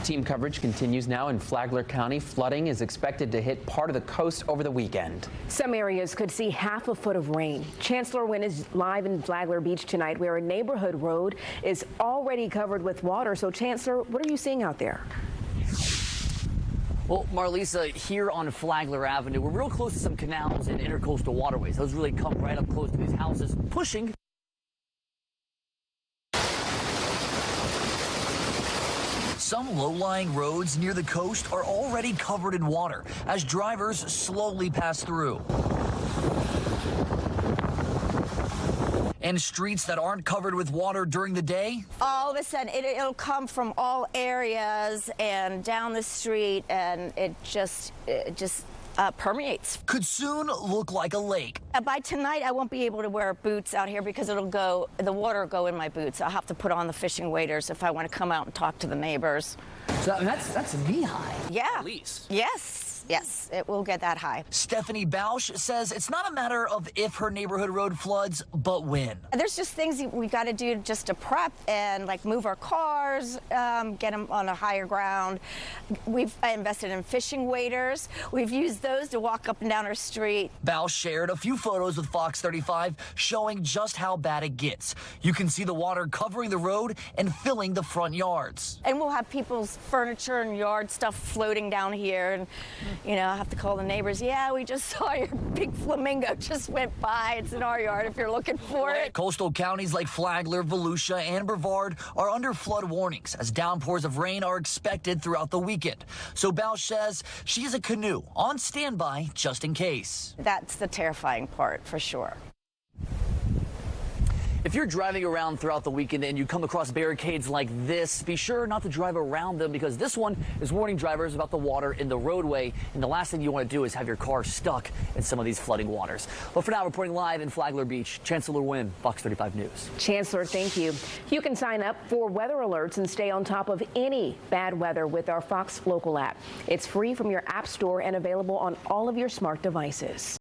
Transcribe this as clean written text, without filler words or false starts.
Team coverage continues now in Flagler County. Flooding is expected to hit part of the coast over the weekend. Some areas could see half a foot of rain. Chancellor Wynn is live in Flagler Beach tonight, where a neighborhood road is already covered with water. So, Chancellor, what are you seeing out there? Well, Marlisa, here on Flagler Avenue, we're real close to some canals and intercoastal waterways. Those really come right up close to these houses, pushing. Some low-lying roads near the coast are already covered in water as drivers slowly pass through. And streets that aren't covered with water during the day? All of a sudden, it'll come from all areas and down the street, and it just permeates. Could soon look like a lake. By tonight, I won't be able to wear boots out here because the water will go in my boots. I'll have to put on the fishing waders if I want to come out and talk to the neighbors. So that's knee high. Yeah. At least. Yes, it will get that high. Stephanie Bausch says it's not a matter of if her neighborhood road floods, but when. There's just things we got to do just to prep and like move our cars, get them on a higher ground. We've invested in fishing waders. We've used those to walk up and down our street. Bausch shared a few photos with Fox 35 showing just how bad it gets. You can see the water covering the road and filling the front yards. And we'll have people's furniture and yard stuff floating down here, and I have to call the neighbors. Yeah, we just saw your big flamingo just went by. It's in our yard if you're looking for it. Coastal counties like Flagler, Volusia, and Brevard are under flood warnings as downpours of rain are expected throughout the weekend. So Bausch says she has a canoe on standby just in case. That's the terrifying part for sure. If you're driving around throughout the weekend and you come across barricades like this, be sure not to drive around them because this one is warning drivers about the water in the roadway. And the last thing you want to do is have your car stuck in some of these flooding waters. Well, for now, reporting live in Flagler Beach, Chancellor Wynn, Fox 35 News. Chancellor, thank you. You can sign up for weather alerts and stay on top of any bad weather with our Fox Local app. It's free from your app store and available on all of your smart devices.